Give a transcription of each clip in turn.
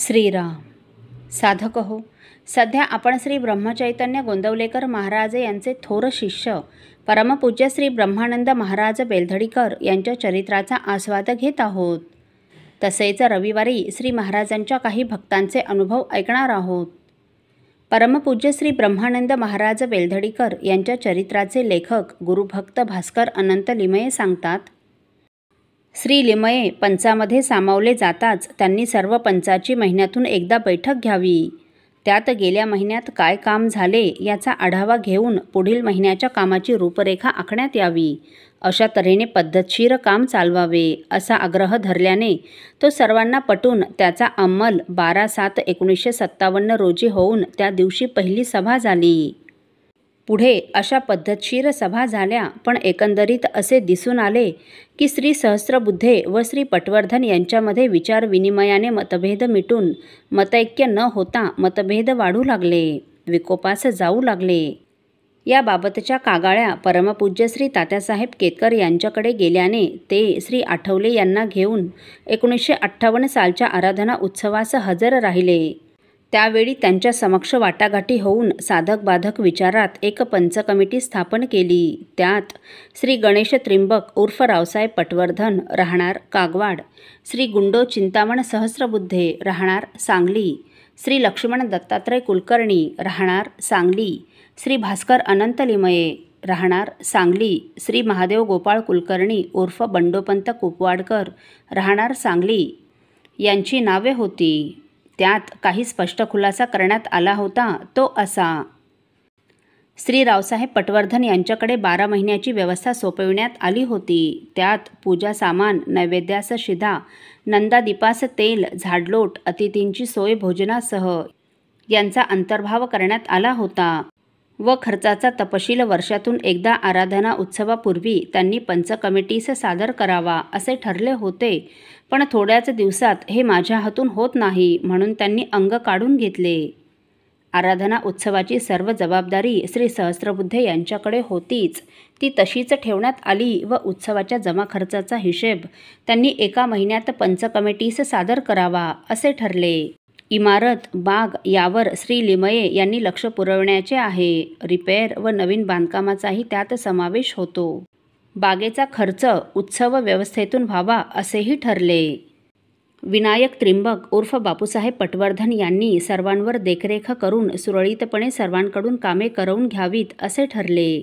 श्रीराम. साधक हो, सध्या आपण श्री ब्रह्मचैतन्य गोंदवलेकर महाराज यांचे थोर शिष्य परमपूज्य श्री ब्रह्मानंद महाराज बेलधडीकर यांच्या चरित्राचा आस्वाद घेत आहोत. तसेच रविवारी श्री महाराजांच्या काही भक्तांचे अनुभव ऐकणार आहोत. परमपूज्य श्री ब्रह्मानंद महाराज बेलधडीकर यांच्या चरित्राचे लेखक गुरुभक्त भास्कर अनंत लिमये सांगतात. श्री लिमये पंचामध्ये सामावले जाताच त्यांनी सर्व पंचाची महिन्यातून एकदा बैठक घ्यावी. त्यात गेल्या महिन्यात काय काम झाले याचा आढावा घेऊन पुढील महिन्याच्या कामाची रूपरेखा आखण्यात यावी. अशा तऱ्हेने पद्धतशीर काम चालवावे असा आग्रह धरल्याने तो सर्वांना पटून त्याचा अंमल 12/7/1957 रोजी होऊन त्या दिवशी पहिली सभा झाली. पुढे अशा पद्धतशीर सभा झाल्या, पण एकंदरीत असे दिसून आले की श्री सहस्त्रबुद्धे व श्री पटवर्धन यांच्यामध्ये विचारविनिमयाने मतभेद मिटून मतैक्य न होता मतभेद वाढू लागले, विकोपास जाऊ लागले. याबाबतच्या कागाळ्या परमपूज्य श्री तात्यासाहेब केतकर यांच्याकडे गेल्याने ते श्री आठवले यांना घेऊन 1958 सालच्या आराधना उत्सवास हजर राहिले. त्यावेळी त्यांच्या समक्ष वाटाघाटी होऊन साधक बाधक विचारात एक पंच कमिटी स्थापन केली. त्यात श्री गणेश त्रिंबक उर्फ रावसाहेब पटवर्धन राहणार कागवाड, श्री गुंडो चिंतामण सहस्त्रबुद्धे राहणार सांगली, श्री लक्ष्मण दत्तात्रय कुलकर्णी राहणार सांगली, श्री भास्कर अनंत लिमये राहणार सांगली, श्री महादेव गोपाळ कुलकर्णी उर्फ बंडोपंत कुपवाडकर राहणार सांगली यांची नावे होती. त्यात काही स्पष्ट खुलासा करण्यात आला होता, तो असा. श्री रावसाहेब पटवर्धन यांच्याकडे 12 महिन्याची व्यवस्था सोपविण्यात आली होती. त्यात पूजा सामान, नैवेद्यास शिधा, नंदादीपास तेल, झाडलोट, अतिथींची सोय भोजनासह यांचा अंतर्भाव करण्यात आला होता व खर्चाचा तपशील वर्षातून एकदा आराधना उत्सवापूर्वी त्यांनी पंच कमिटीस सादर करावा असे ठरले होते. पण थोड्याच दिवसात हे माझ्या हातून होत नाही म्हणून त्यांनी अंग काढून घेतले. आराधना उत्सवाची सर्व जबाबदारी श्री सहस्त्रबुद्धे यांच्याकडे होतीच, ती तशीच ठेवण्यात आली व उत्सवाच्या जमा खर्चाचा हिशेब त्यांनी एका महिन्यात पंच कमिटीस सादर करावा असे ठरले. इमारत, बाग यावर श्री लिमये यांनी लक्ष पुरवण्याचे आहे. रिपेअर व नवीन बांधकामाचाही त्यात समावेश होतो. बागेचा खर्च उत्सव व्यवस्थेतून व्हावा असेही ठरले. विनायक त्रिंबक उर्फ बापूसाहेब पटवर्धन यांनी सर्वांवर देखरेख करून सुरळीतपणे सर्वांकडून कामे करवून घ्यावीत असे ठरले.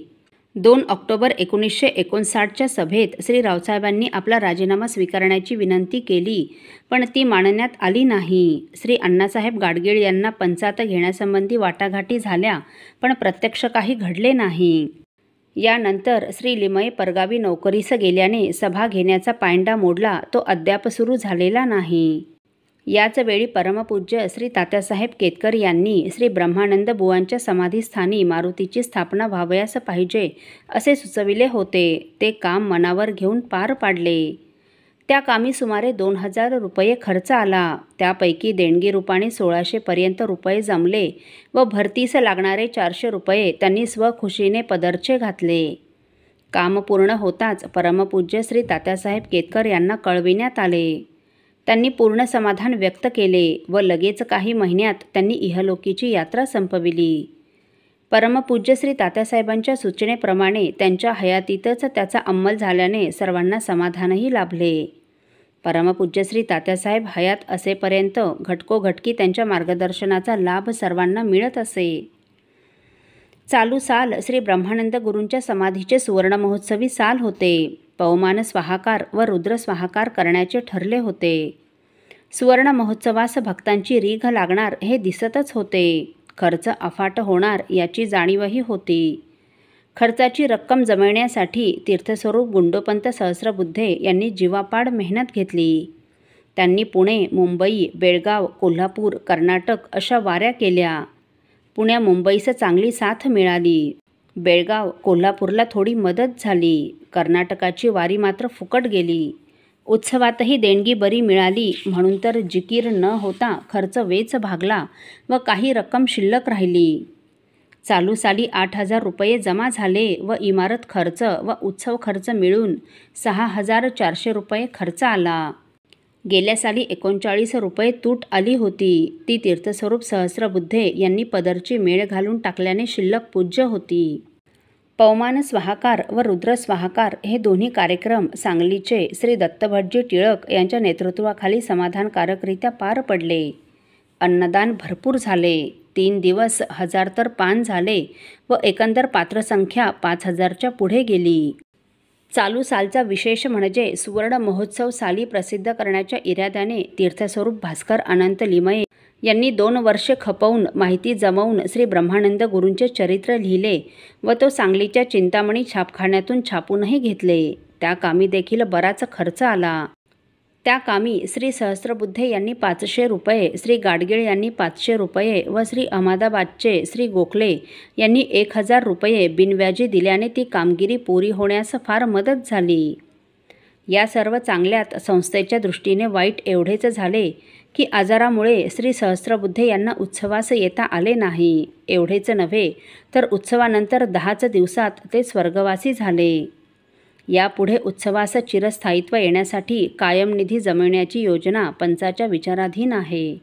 2 ऑक्टोबर 1959च्या सभेत श्री रावसाहेबांनी आपला राजीनामा स्वीकारण्याची विनंती केली, पण ती मानण्यात आली नाही. श्री अण्णासाहेब गाडगीळ यांना पंचात घेण्यासंबंधी वाटाघाटी झाल्या, पण प्रत्यक्ष काही घडले नाही. यानंतर श्री लिमये परगावी नोकरीस गेल्याने सभा घेण्याचा पायंडा मोडला, तो अद्याप सुरू झालेला नाही. याच वेळी परमपूज्य श्री तात्यासाहेब केतकर यांनी श्री ब्रह्मानंद बुवांच्या समाधीस्थानी मारुतीची स्थापना व्हावयास पाहिजे असे सुचविले होते. ते काम मनावर घेऊन पार पाडले. त्या कामी सुमारे 2000 रुपये खर्च आला. त्यापैकी देणगी रूपाने 1600 पर्यंत रुपये जमले व भरतीस लागणारे 400 रुपये त्यांनी स्वखुशीने पदरचे घातले. काम पूर्ण होताच परमपूज्य श्री तात्यासाहेब केतकर यांना कळविण्यात आले. त्यांनी पूर्ण समाधान व्यक्त केले व लगेच काही महिन्यात त्यांनी इहलोकीची यात्रा संपविली. परमपूज्य श्री तात्यासाहेबांच्या सूचनेप्रमाणे त्यांच्या हयातीतच त्याचा अंमल झाल्याने सर्वांना समाधानही लाभले. परमपूज्य श्री तात्यासाहेब हयात असेपर्यंत घटकोघटकी त्यांच्या मार्गदर्शनाचा लाभ सर्वांना मिळत असे. चालू साल श्री ब्रह्मानंद गुरूंच्या समाधीचे सुवर्णमहोत्सवी साल होते. पवमान स्वाहाकार व रुद्र स्वाहाकार करण्याचे ठरले होते. सुवर्ण महोत्सवास भक्तांची रीघ लागणार हे दिसतच होते. खर्च अफाट होणार याची जाणीवही होती. खर्चाची रक्कम जमविण्यासाठी तीर्थस्वरूप गुंडोपंत सहस्त्रबुद्धे यांनी जीवापाड मेहनत घेतली. त्यांनी पुणे, मुंबई, बेळगाव, कोल्हापूर, कर्नाटक अशा वाऱ्या केल्या. पुण्या मुंबईस चांगली साथ मिळाली. बेळगाव, कोल्हापूरला थोडी मदत झाली. कर्नाटकाची वारी मात्र फुकट गेली. उत्सवातही देणगी बरी मिळाली म्हणून तर जिकीर न होता खर्च वेच भागला व काही रक्कम शिल्लक राहिली. चालू साली 8000 रुपये जमा झाले व इमारत खर्च व उत्सव खर्च मिळून 6400 रुपये खर्च आला. गेल्या साली 39 रुपये तूट आली होती. ती तीर्थस्वरूप सहस्रबुद्धे यांनी पदरची मेळ घालून टाकल्याने शिल्लक पूज्य होती. पवमान स्वाहाकार व रुद्र स्वाहाकार हे दोन्ही कार्यक्रम सांगलीचे श्री दत्तभटजी टिळक यांच्या नेतृत्वाखाली समाधानकारकरित्या पार पडले. अन्नदान भरपूर झाले. 3 दिवस 1000 तर पान झाले व एकंदर पात्रसंख्या 5000च्या पुढे गेली. चालू सालचा विशेष म्हणजे सुवर्ण महोत्सव साली प्रसिद्ध करण्याच्या इराद्याने तीर्थस्वरूप भास्कर अनंत लिमये यांनी 2 वर्षे खपवून माहिती जमवून श्री ब्रह्मानंद गुरूंचे चरित्र लिहिले व तो सांगलीच्या चिंतामणी छापखान्यातून छापूनही घेतले. त्या कामी देखील बराच खर्च आला. त्या कामी श्री सहस्रबुद्धे यांनी 500 रुपये, श्री गाडगीळ यांनी 500 रुपये व श्री अहमदाबादचे श्री गोखले यांनी 1000 रुपये बिनव्याजी दिल्याने ती कामगिरी पुरी होण्यास फार मदत झाली. या सर्व चांगल्यात संस्थेच्या दृष्टीने वाईट एवढेच झाले की आजारामुळे श्री सहस्रबुद्धे यांना उत्सवास येता आले नाही. एवढेच नव्हे तर उत्सवानंतर 10च दिवसात ते स्वर्गवासी झाले. यापुढे उत्सवास चिरस्थायित्व येण्यासाठी कायम निधी जमविण्याची योजना पंचाच्या विचाराधीन आहे.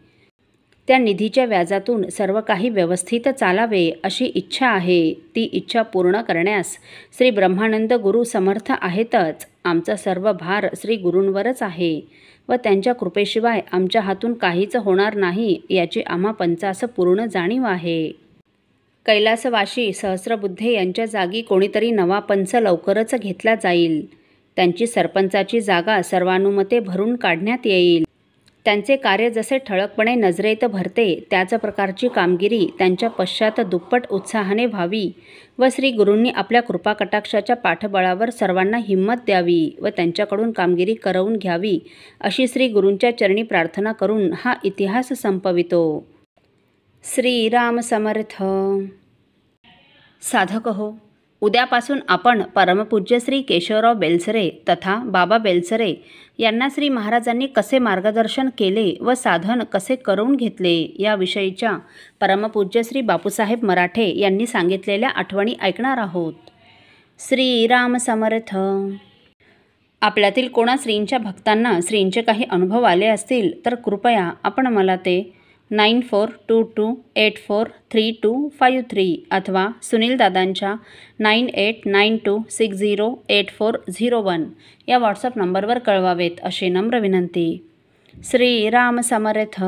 त्या निधीच्या व्याजातून सर्व काही व्यवस्थित चालावे अशी इच्छा आहे. ती इच्छा पूर्ण करण्यास श्री ब्रह्मानंद गुरु समर्थ आहेतच. आमचा सर्व भार श्री गुरूंवरच आहे व त्यांच्या कृपेशिवाय आमच्या हातून काहीच होणार नाही याची आम्हा पंचास पूर्ण जाणीव आहे. कैलासवासी सहस्रबुद्धे यांच्या जागी कोणीतरी नवा पंच लवकरच घेतला जाईल. त्यांची सरपंचाची जागा सर्वानुमते भरून काढण्यात येईल. त्यांचे कार्य जसे ठळकपणे नजरेत भरते त्याच प्रकारची कामगिरी त्यांच्या पश्चात दुप्पट उत्साहाने व्हावी व श्री गुरूंनी आपल्या कृपाकटाक्षाच्या पाठबळावर सर्वांना हिंमत द्यावी व त्यांच्याकडून कामगिरी करवून घ्यावी अशी श्री गुरूंच्या चरणी प्रार्थना करून हा इतिहास संपवितो. श्रीराम समर्थ. साधक हो, उद्यापासून आपण परमपूज्य श्री केशवराव बेलसरे तथा बाबा बेलसरे यांना श्री महाराजांनी कसे मार्गदर्शन केले व साधन कसे करून घेतले याविषयीच्या परमपूज्य श्री बापूसाहेब मराठे यांनी सांगितलेल्या आठवणी ऐकणार आहोत. श्रीराम समर्थ. आपल्यातील कोणा श्रींच्या भक्तांना श्रींचे काही अनुभव आले असतील तर कृपया आपण मला ते 9422843253 अथवा सुनीलदादांच्या 9892608401 या व्हॉट्सअप नंबरवर कळवावेत अशी नम्र विनंती. श्रीराम समर्थ.